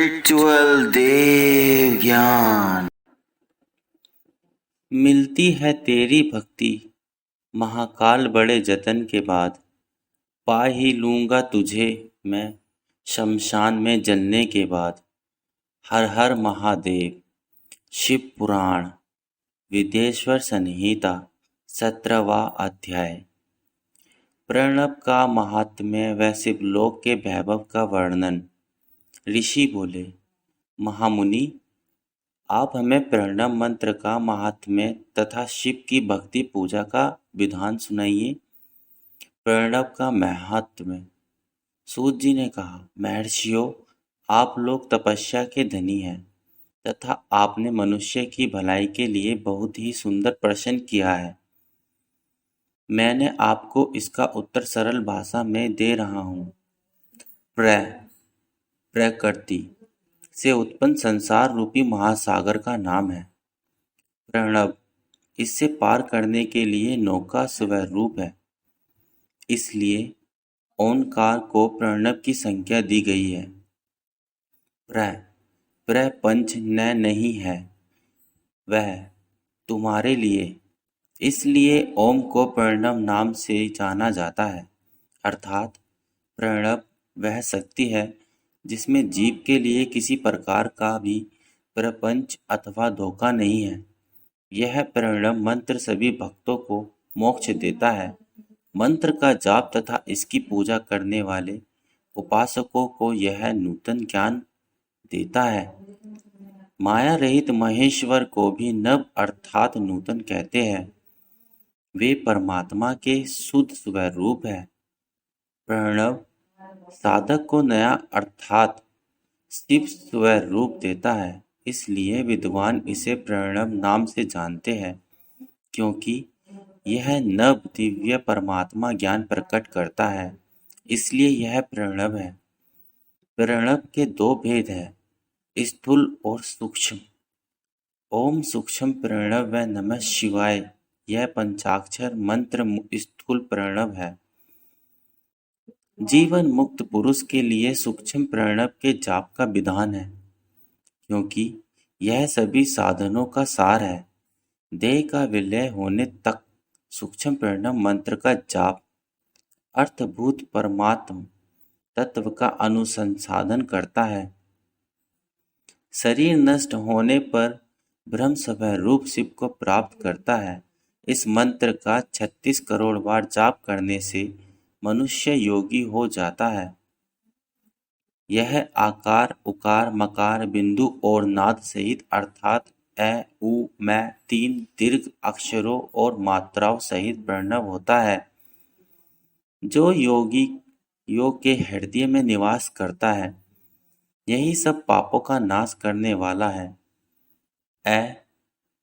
Spiritual देव ज्ञान। मिलती है तेरी भक्ति महाकाल बड़े जतन के बाद, पा ही लूँगा तुझे मैं शमशान में जलने के बाद। हर हर महादेव। शिव पुराण विदेश्वर संहिता 17वां अध्याय। प्रणव का महात्म्य व शिवलोक के वैभव का वर्णन। ऋषि बोले, महामुनि, आप हमें प्रणव मंत्र का महात्म्य तथा शिव की भक्ति पूजा का विधान सुनाइए। प्रणव का महात्म्य। सूत जी ने कहा, महर्षियों, आप लोग तपस्या के धनी हैं तथा आपने मनुष्य की भलाई के लिए बहुत ही सुंदर प्रश्न किया है। मैंने आपको इसका उत्तर सरल भाषा में दे रहा हूँ। प्रकृति से उत्पन्न संसार रूपी महासागर का नाम है प्रणव। इससे पार करने के लिए नौका स्वरूप है, इसलिए ओंकार को प्रणव की संज्ञा दी गई है। प्रपंच न नहीं है, वह तुम्हारे लिए, इसलिए ओम को प्रणव नाम से जाना जाता है। अर्थात प्रणव वह शक्ति है जिसमें जीव के लिए किसी प्रकार का भी प्रपंच अथवा धोखा नहीं है। यह प्रणव मंत्र सभी भक्तों को मोक्ष देता है। मंत्र का जाप तथा इसकी पूजा करने वाले उपासकों को यह नूतन ज्ञान देता है। माया रहित महेश्वर को भी नव अर्थात नूतन कहते हैं। वे परमात्मा के शुद्ध स्वरूप है। प्रणव साधक को नया अर्थात शिव स्वरूप देता है, इसलिए विद्वान इसे प्रणव नाम से जानते हैं, क्योंकि यह नव दिव्य परमात्मा ज्ञान प्रकट करता है, इसलिए यह प्रणव है। प्रणव के दो भेद हैं, स्थूल और सूक्ष्म। ओम सूक्ष्म प्रणव व नमः शिवाय यह पंचाक्षर मंत्र स्थूल प्रणव है। जीवन मुक्त पुरुष के लिए सूक्ष्म प्रणव के जाप का विधान है, क्योंकि यह सभी साधनों का सार है। देह का विलय होने तक सूक्ष्म प्रणव मंत्र का जाप अर्थभूत परमात्म तत्व का अनुसंधान करता है। शरीर नष्ट होने पर ब्रह्म स्वरूप शिव को प्राप्त करता है। इस मंत्र का 36 करोड़ बार जाप करने से मनुष्य योगी हो जाता है। यह आकार, उकार, मकार, बिंदु और नाद सहित अर्थात ए, उ, मै 3 दीर्घ अक्षरों और मात्राओं सहित प्रणव होता है, जो योगी योग के हृदय में निवास करता है। यही सब पापों का नाश करने वाला है। ए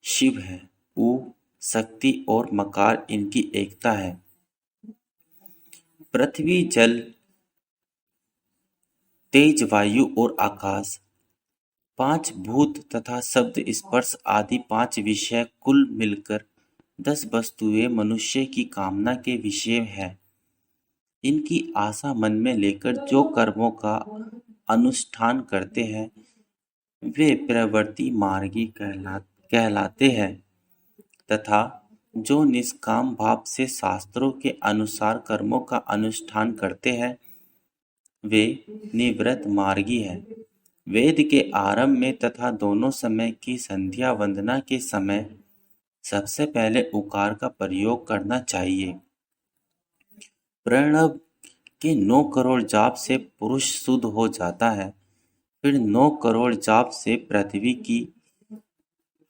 शिव है, उ शक्ति और मकार इनकी एकता है। पृथ्वी, जल, तेज, वायु और आकाश, 5 भूत तथा शब्द स्पर्श आदि 5 विषय कुल मिलकर 10 वस्तुएं मनुष्य की कामना के विषय है। इनकी आशा मन में लेकर जो कर्मों का अनुष्ठान करते हैं वे प्रवृत्ति मार्गी कहलाते हैं, तथा जो निष्काम भाव से शास्त्रों के अनुसार कर्मों का अनुष्ठान करते हैं वे निवृत्त मार्गी हैं। वेद के आरंभ में तथा दोनों समय की संध्या वंदना के समय सबसे पहले उकार का प्रयोग करना चाहिए। प्रणव के 9 करोड़ जाप से पुरुष शुद्ध हो जाता है, फिर 9 करोड़ जाप से पृथ्वी की,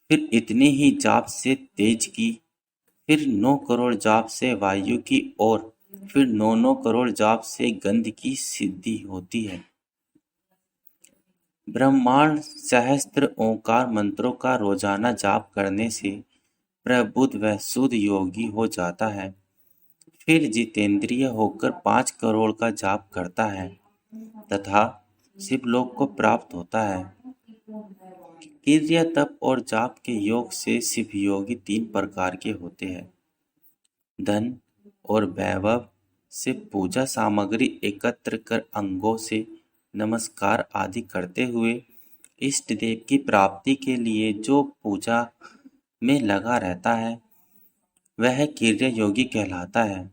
फिर इतने ही जाप से तेज की, फिर 9 करोड़ जाप से वायु की और फिर 9 करोड़ जाप से गंध की सिद्धि होती है। ब्रह्मांड सहस्त्र ओंकार मंत्रों का रोजाना जाप करने से प्रबुद्ध व शुद्ध योगी हो जाता है। फिर जितेंद्रिय होकर 5 करोड़ का जाप करता है तथा शिवलोक को प्राप्त होता है। क्रिया, तप और जाप के योग से शिवयोगी 3 प्रकार के होते हैं। धन और वैभव से पूजा सामग्री एकत्र कर अंगों से नमस्कार आदि करते हुए इष्ट देव की प्राप्ति के लिए जो पूजा में लगा रहता है वह क्रिया योगी कहलाता है।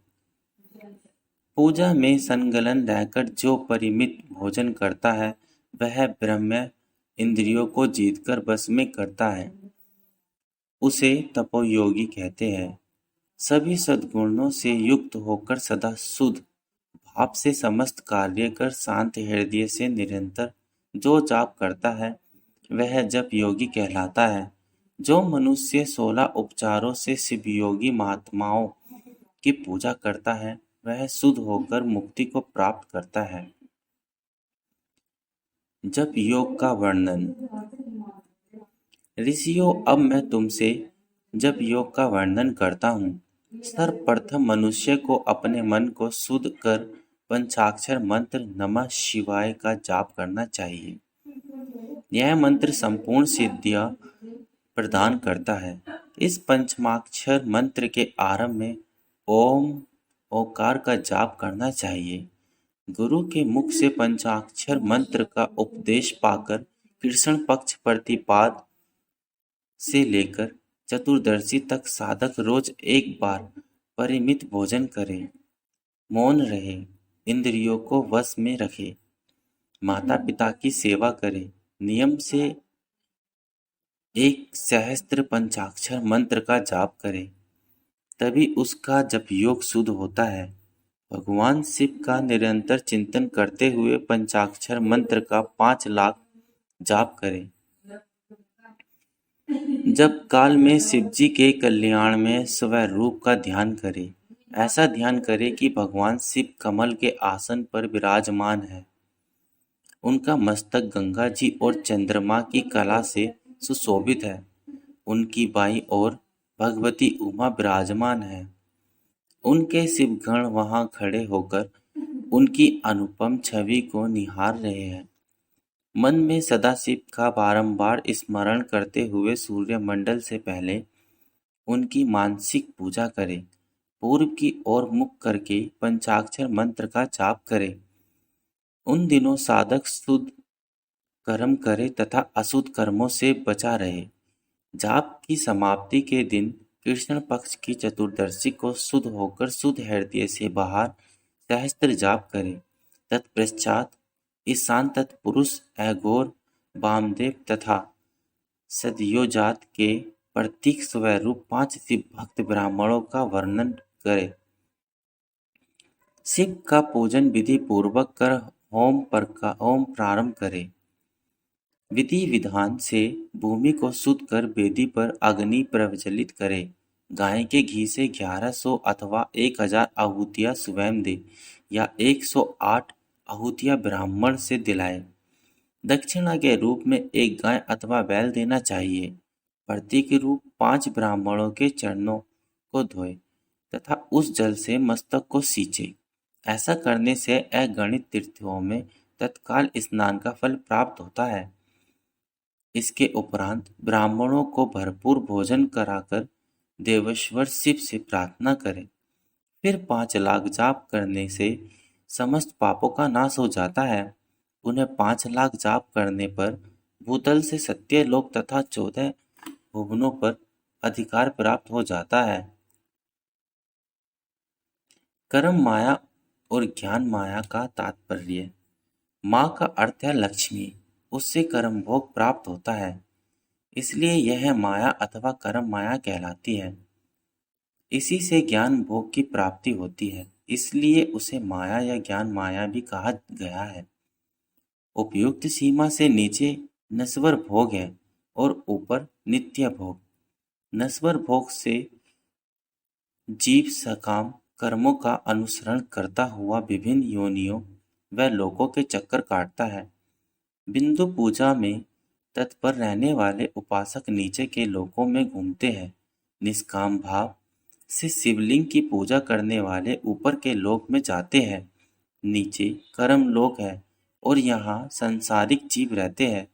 पूजा में संलग्न रहकर जो परिमित भोजन करता है वह ब्रह्म इंद्रियों को जीतकर बस में करता है, उसे तपोयोगी कहते हैं। सभी सद्गुणों से युक्त होकर सदा शुद्ध भाव से समस्त कार्य कर शांत हृदय से निरंतर जो जाप करता है वह जप योगी कहलाता है। जो मनुष्य 16 उपचारों से शिवयोगी महात्माओं की पूजा करता है वह शुद्ध होकर मुक्ति को प्राप्त करता है। जप योग का वर्णन। ऋषियों, अब मैं तुमसे जप योग का वर्णन करता हूँ। सर्वप्रथम मनुष्य को अपने मन को शुद्ध कर पंचाक्षर मंत्र नमः शिवाय का जाप करना चाहिए। यह मंत्र संपूर्ण सिद्धियां प्रदान करता है। इस पंचमाक्षर मंत्र के आरंभ में ओम ओकार का जाप करना चाहिए। गुरु के मुख से पंचाक्षर मंत्र का उपदेश पाकर कृष्ण पक्ष प्रतिपाद से लेकर चतुर्दशी तक साधक रोज एक बार परिमित भोजन करे, मौन रहे, इंद्रियों को वश में रखे, माता पिता की सेवा करे, नियम से एक सहस्त्र पंचाक्षर मंत्र का जाप करे, तभी उसका जप योग शुद्ध होता है। भगवान शिव का निरंतर चिंतन करते हुए पंचाक्षर मंत्र का 5 लाख जाप करें। जब काल में शिवजी के कल्याण में स्वरूप का ध्यान करें। ऐसा ध्यान करें कि भगवान शिव कमल के आसन पर विराजमान है। उनका मस्तक गंगा जी और चंद्रमा की कला से सुशोभित है। उनकी बाईं ओर भगवती उमा विराजमान है। उनके शिवगण वहां खड़े होकर उनकी अनुपम छवि को निहार रहे हैं। मन में सदाशिव का बारंबार स्मरण करते हुए सूर्यमंडल से पहले उनकी मानसिक पूजा करें। पूर्व की ओर मुख करके पंचाक्षर मंत्र का जाप करें। उन दिनों साधक शुद्ध कर्म करे तथा अशुद्ध कर्मों से बचा रहे। जाप की समाप्ति के दिन कृष्ण पक्ष की चतुर्दशी को शुद्ध होकर शुद्ध हृदय से बाहर सहस्त्र जाप करे। तत्पश्चात ईशान तत्पुरुष अघोर वामदेव तथा सद्योजात के प्रतीक स्वरूप 5 शिव भक्त ब्राह्मणों का वर्णन करे। शिव का पूजन विधि पूर्वक कर होम प्रारंभ करे। विधि विधान से भूमि को शुद्ध कर वेदी पर अग्नि प्रज्वलित करे। गाय के घी से 1100 अथवा 1000 आहुतियां स्वयं दे या 108 आहुतियां ब्राह्मण से दिलाए। दक्षिणा के रूप में एक गाय अथवा बैल देना चाहिए। प्रतीक रूप 5 ब्राह्मणों के चरणों को धोए तथा उस जल से मस्तक को सींचे। ऐसा करने से अगणित तीर्थों में तत्काल स्नान का फल प्राप्त होता है। इसके उपरांत ब्राह्मणों को भरपूर भोजन कराकर देवेश्वर शिव से प्रार्थना करें। फिर 5 लाख जाप करने से समस्त पापों का नाश हो जाता है। उन्हें 5 लाख जाप करने पर भूतल से सत्यलोक तथा 14 भुवनों पर अधिकार प्राप्त हो जाता है। कर्म माया और ज्ञान माया का तात्पर्य। माँ का अर्थ है लक्ष्मी, उससे कर्म भोग प्राप्त होता है, इसलिए यह माया अथवा कर्म माया कहलाती है। इसी से ज्ञान भोग की प्राप्ति होती है, इसलिए उसे माया या ज्ञान माया भी कहा गया है। उपयुक्त सीमा से नीचे नश्वर भोग है और ऊपर नित्य भोग। नश्वर भोग से जीव सकाम कर्मों का अनुसरण करता हुआ विभिन्न योनियों व लोकों के चक्कर काटता है। बिंदु पूजा में तत्पर रहने वाले उपासक नीचे के लोकों में घूमते हैं। निष्काम भाव से शिवलिंग की पूजा करने वाले ऊपर के लोक में जाते हैं। नीचे कर्म लोक है और यहाँ संसारिक जीव रहते हैं।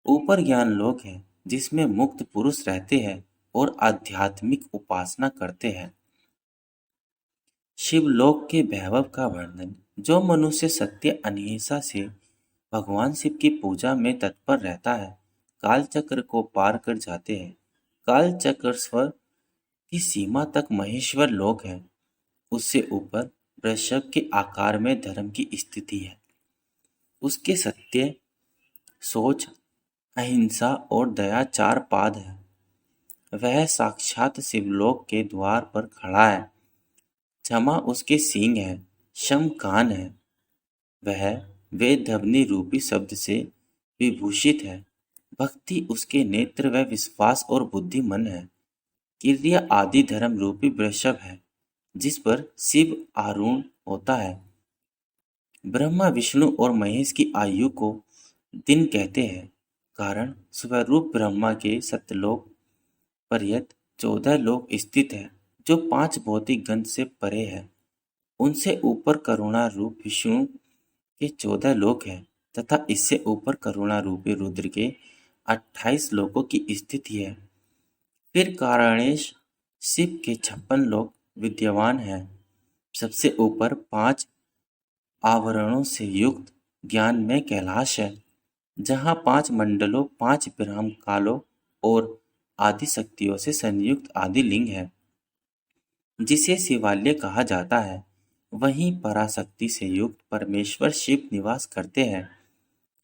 ऊपर ज्ञान लोक है जिसमें मुक्त पुरुष रहते हैं और आध्यात्मिक उपासना करते हैं। शिवलोक के वैभव का वर्णन। जो मनुष्य सत्य अहिंसा से भगवान शिव की पूजा में तत्पर रहता है। काल चक्र को पार कर जाते हैं। काल चक्र स्वर की सीमा तक महेश्वर लोक है। उससे ऊपर वृषभ के आकार में धर्म की स्थिति है। उसके सत्य, सोच, अहिंसा और दया 4 पाद है। वह साक्षात शिवलोक के द्वार पर खड़ा है। क्षमा उसके सींग है, शम कान है। वह वेद ध्वनि रूपी शब्द से विभूषित है। भक्ति उसके नेत्र व विश्वास और बुद्धि मन है। क्रिया आदि धर्म रूपी वृषभ है, जिस पर शिव आरूढ़ होता है। ब्रह्मा, विष्णु और महेश की आयु को दिन कहते हैं, कारण स्वरूप ब्रह्मा के सत्यलोक पर्यंत 14 लोक स्थित है, जो 5 भौतिक गण से परे है। उनसे ऊपर करुणा रूप विष्णु के 14 लोक है तथा इससे ऊपर करुणा रूपी रुद्र के 28 लोकों की स्थिति है। फिर कारणेश शिव के 56 लोक विद्यमान है। सबसे ऊपर 5 आवरणों से युक्त ज्ञान में कैलाश है, जहाँ 5 मंडलों, 5 ब्रह्म कालों और आदि शक्तियों से संयुक्त आदि लिंग है, जिसे शिवालय कहा जाता है। वहीं पराशक्ति से युक्त परमेश्वर शिव निवास करते हैं।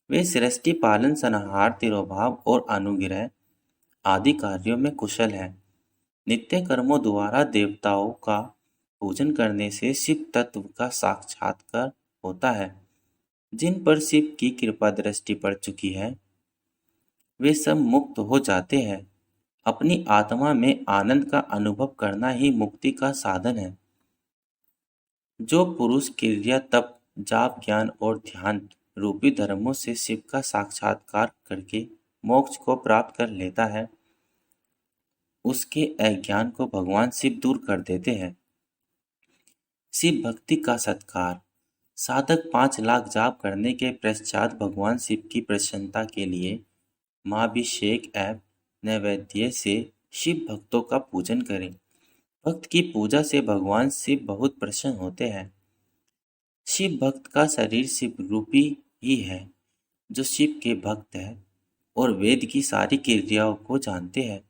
वे सृष्टि पालन, संहार, तिरोभाव और अनुग्रह आदि कार्यों में कुशल है। नित्य कर्मों द्वारा देवताओं का पूजन करने से शिव तत्व का साक्षात्कार होता है। जिन पर शिव की कृपा दृष्टि पड़ चुकी है, वे सब मुक्त हो जाते हैं। अपनी आत्मा में आनंद का अनुभव करना ही मुक्ति का साधन है। जो पुरुष क्रिया, तप, जाप, ज्ञान और ध्यान रूपी धर्मों से शिव का साक्षात्कार करके मोक्ष को प्राप्त कर लेता है, उसके अज्ञान को भगवान शिव दूर कर देते हैं। शिव भक्ति का सत्कार। साधक 5 लाख जाप करने के पश्चात भगवान शिव की प्रसन्नता के लिए महाभिषेक एवं नैवेद्य से शिव भक्तों का पूजन करें। भक्त की पूजा से भगवान शिव बहुत प्रसन्न होते हैं। शिव भक्त का शरीर शिव रूपी ही है, जो शिव के भक्त है और वेद की सारी क्रियाओं को जानते हैं।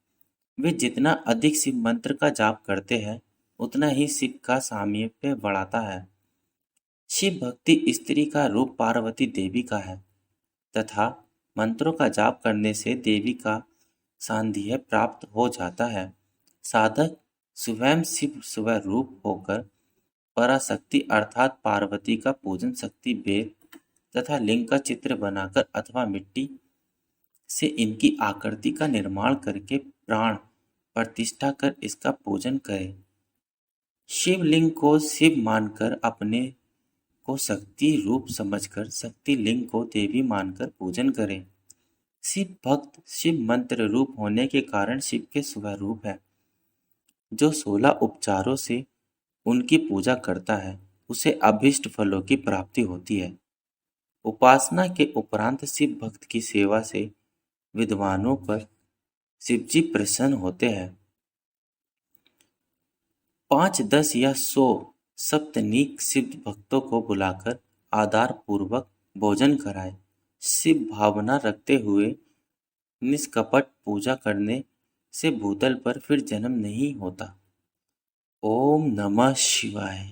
वे जितना अधिक शिव मंत्र का जाप करते हैं, उतना ही शिव का सामीप्य बढ़ाता है। शिव भक्ति स्त्री का रूप पार्वती देवी का है तथा मंत्रों का जाप करने से देवी का सान्निध्य प्राप्त हो जाता है। साधक स्वयं शिव स्वरूप होकर पराशक्ति अर्थात पार्वती का पूजन शक्ति वेद तथा लिंग का चित्र बनाकर अथवा मिट्टी से इनकी आकृति का निर्माण करके प्राण प्रतिष्ठा कर इसका पूजन करे। शिवलिंग को शिव मानकर अपने को शक्ति रूप समझकर शक्ति लिंग को देवी मानकर पूजन करे। शिव भक्त शिव मंत्र रूप होने के कारण शिव के स्वरूप है। जो 16 उपचारों से उनकी पूजा करता है, उसे अभीष्ट फलों की प्राप्ति होती है। उपासना के उपरांत शिव भक्त की सेवा से विद्वानों पर शिवजी प्रसन्न होते हैं। 5, 10 या 100 सप्तनीक शिव भक्तों को बुलाकर आदर पूर्वक भोजन कराए। शिव भावना रखते हुए निष्कपट पूजा करने से भूतल पर फिर जन्म नहीं होता। ओम नमः शिवाय।